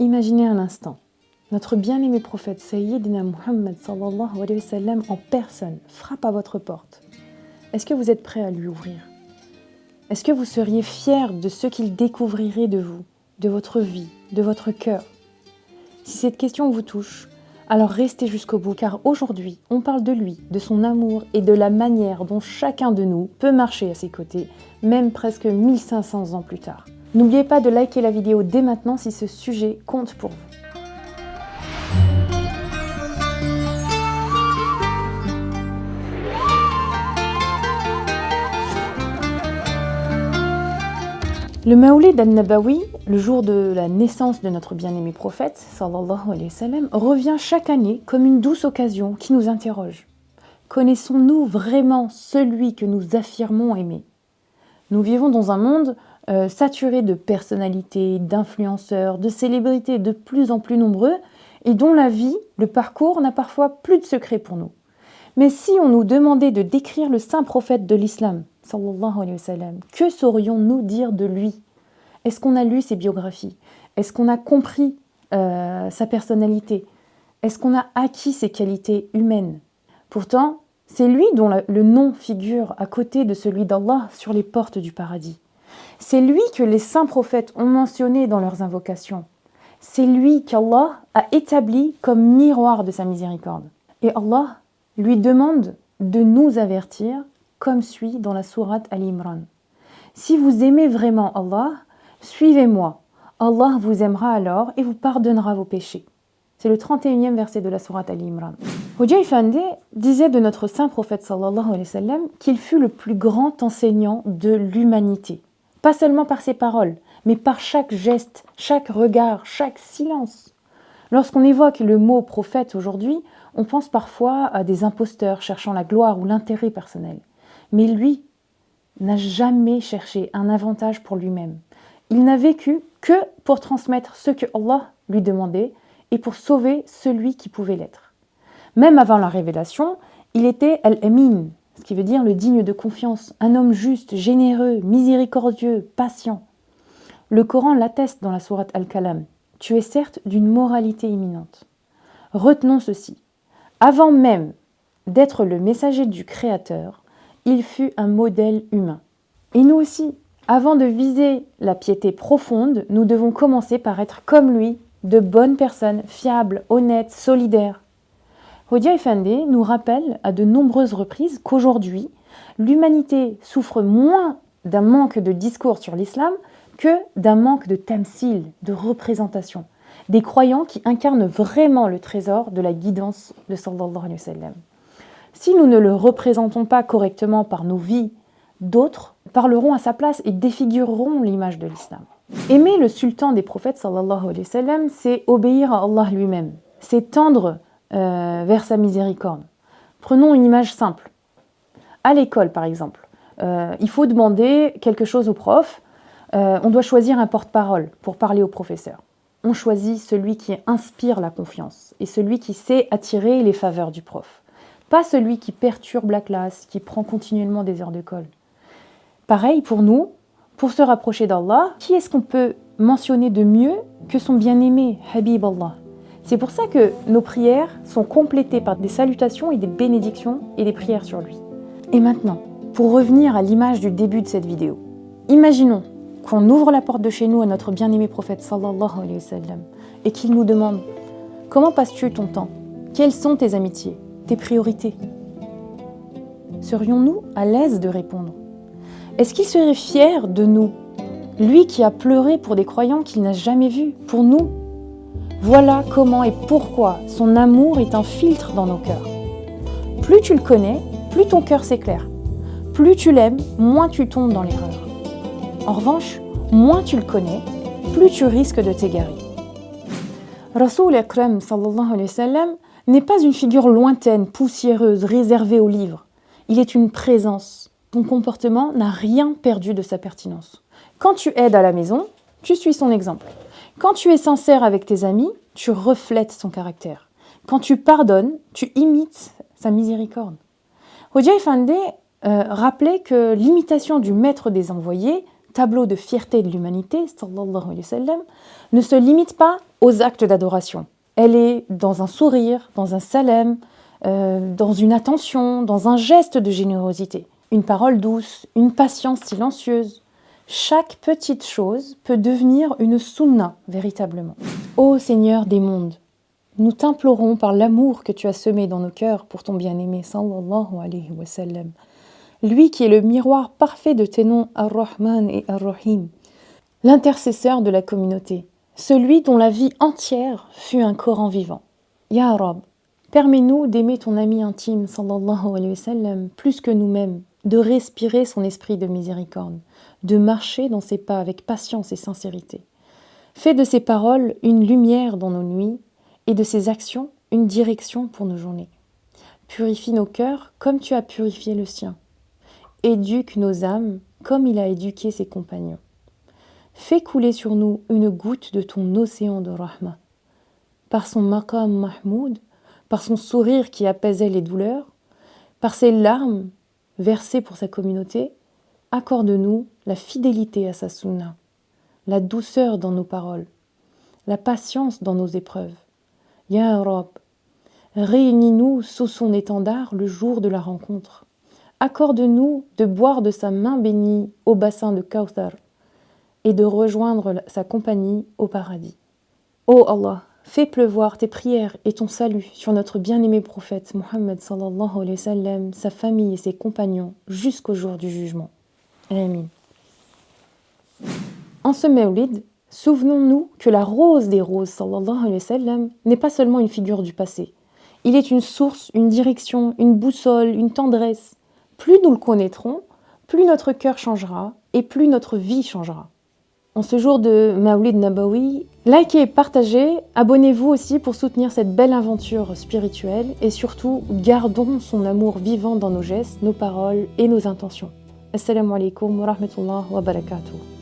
Imaginez un instant, notre bien-aimé prophète Sayyidina Muhammad sallallahu alayhi wa sallam en personne frappe à votre porte. Est-ce que vous êtes prêt à lui ouvrir? Est-ce que vous seriez fier de ce qu'il découvrirait de vous, de votre vie, de votre cœur? Si cette question vous touche, alors restez jusqu'au bout, car aujourd'hui, on parle de lui, de son amour et de la manière dont chacun de nous peut marcher à ses côtés, même presque 1500 ans plus tard. N'oubliez pas de liker la vidéo dès maintenant si ce sujet compte pour vous. Le Mawlid al-Nabawi, le jour de la naissance de notre bien-aimé prophète, sallallahu alayhi wa sallam, revient chaque année comme une douce occasion qui nous interroge. Connaissons-nous vraiment celui que nous affirmons aimer? Nous vivons dans un monde saturé de personnalités, d'influenceurs, de célébrités de plus en plus nombreux et dont la vie, le parcours n'a parfois plus de secret pour nous. Mais si on nous demandait de décrire le saint prophète de l'islam, sallallahu alayhi wa sallam, que saurions-nous dire de lui? Est-ce qu'on a lu ses biographies? Est-ce qu'on a compris sa personnalité? Est-ce qu'on a acquis ses qualités humaines? Pourtant, c'est lui dont le nom figure à côté de celui d'Allah sur les portes du paradis. C'est lui que les saints prophètes ont mentionné dans leurs invocations. C'est lui qu'Allah a établi comme miroir de sa miséricorde. Et Allah lui demande de nous avertir, comme suit dans la sourate Al-Imran. Si vous aimez vraiment Allah, suivez-moi. Allah vous aimera alors et vous pardonnera vos péchés. C'est le 31e verset de la sourate Al-Imran. Hudhayfa disait de notre saint prophète sallallahu alayhi wa sallam qu'il fut le plus grand enseignant de l'humanité. Pas seulement par ses paroles, mais par chaque geste, chaque regard, chaque silence. Lorsqu'on évoque le mot prophète aujourd'hui, on pense parfois à des imposteurs cherchant la gloire ou l'intérêt personnel. Mais lui n'a jamais cherché un avantage pour lui-même. Il n'a vécu que pour transmettre ce que Allah lui demandait et pour sauver celui qui pouvait l'être. Même avant la révélation, il était Al-Amin, ce qui veut dire le digne de confiance, un homme juste, généreux, miséricordieux, patient. Le Coran l'atteste dans la sourate Al-Kalam. Tu es certes d'une moralité imminente. Retenons ceci. Avant même d'être le messager du Créateur, il fut un modèle humain. Et nous aussi, avant de viser la piété profonde, nous devons commencer par être comme lui, de bonnes personnes, fiables, honnêtes, solidaires. Hudhayfa nous rappelle à de nombreuses reprises qu'aujourd'hui, l'humanité souffre moins d'un manque de discours sur l'islam que d'un manque de tamsil, de représentation, des croyants qui incarnent vraiment le trésor de la guidance de sallallahu alayhi wa sallam. Si nous ne le représentons pas correctement par nos vies, d'autres parleront à sa place et défigureront l'image de l'islam. Aimer le sultan des prophètes sallallahu alayhi wa sallam, c'est obéir à Allah lui-même, c'est tendre vers sa miséricorde. Prenons une image simple. À l'école, par exemple, il faut demander quelque chose au prof. On doit choisir un porte-parole pour parler au professeur. On choisit celui qui inspire la confiance et celui qui sait attirer les faveurs du prof. Pas celui qui perturbe la classe, qui prend continuellement des heures de colle. Pareil pour nous, pour se rapprocher d'Allah, qui est-ce qu'on peut mentionner de mieux que son bien-aimé, Habib Allah? C'est pour ça que nos prières sont complétées par des salutations et des bénédictions et des prières sur lui. Et maintenant, pour revenir à l'image du début de cette vidéo, imaginons qu'on ouvre la porte de chez nous à notre bien-aimé prophète sallallahu alayhi wa sallam et qu'il nous demande « Comment passes-tu ton temps? Quelles sont tes amitiés, tes priorités ?» Serions-nous à l'aise de répondre? Est-ce qu'il serait fier de nous, lui qui a pleuré pour des croyants qu'il n'a jamais vus, pour nous? Voilà comment et pourquoi son amour est un filtre dans nos cœurs. Plus tu le connais, plus ton cœur s'éclaire. Plus tu l'aimes, moins tu tombes dans l'erreur. En revanche, moins tu le connais, plus tu risques de t'égarer. Rasoul Akram sallallahu alayhi wa sallam n'est pas une figure lointaine, poussiéreuse, réservée aux livres. Il est une présence. Ton comportement n'a rien perdu de sa pertinence. Quand tu aides à la maison, tu suis son exemple. Quand tu es sincère avec tes amis, tu reflètes son caractère. Quand tu pardonnes, tu imites sa miséricorde. Hudhayfa rappelait que l'imitation du maître des envoyés tableau de fierté de l'humanité, sallallahu alayhi wa sallam, ne se limite pas aux actes d'adoration. Elle est dans un sourire, dans un salam, dans une attention, dans un geste de générosité, une parole douce, une patience silencieuse. Chaque petite chose peut devenir une sunna, véritablement. Ô Seigneur des mondes, nous t'implorons par l'amour que tu as semé dans nos cœurs pour ton bien-aimé, sallallahu alayhi wa sallam, lui qui est le miroir parfait de tes noms Ar-Rahman et Ar-Rahim, l'intercesseur de la communauté, celui dont la vie entière fut un Coran vivant. Ya Rab, permets-nous d'aimer ton ami intime, sallallahu alayhi wa sallam, plus que nous-mêmes, de respirer son esprit de miséricorde, de marcher dans ses pas avec patience et sincérité. Fais de ses paroles une lumière dans nos nuits et de ses actions une direction pour nos journées. Purifie nos cœurs comme tu as purifié le sien. Éduque nos âmes comme il a éduqué ses compagnons. Fais couler sur nous une goutte de ton océan de rahma. Par son maqam mahmoud, par son sourire qui apaisait les douleurs, par ses larmes versées pour sa communauté, accorde-nous la fidélité à sa sunna, la douceur dans nos paroles, la patience dans nos épreuves. Ya Rab, réunis-nous sous son étendard le jour de la rencontre. Accorde-nous de boire de sa main bénie au bassin de Kawthar et de rejoindre sa compagnie au paradis. Ô Allah, fais pleuvoir tes prières et ton salut sur notre bien-aimé prophète Muhammad sallallahu alayhi wa sallam, sa famille et ses compagnons jusqu'au jour du jugement. Amin. En ce Mawlid, souvenons-nous que la rose des roses sallallahu alayhi wa sallam n'est pas seulement une figure du passé. Il est une source, une direction, une boussole, une tendresse. Plus nous le connaîtrons, plus notre cœur changera et plus notre vie changera. En ce jour de Mawlid Nabawi, likez et partagez, abonnez-vous aussi pour soutenir cette belle aventure spirituelle et surtout, gardons son amour vivant dans nos gestes, nos paroles et nos intentions. Assalamu alaikum wa rahmatullahi wa barakatuh.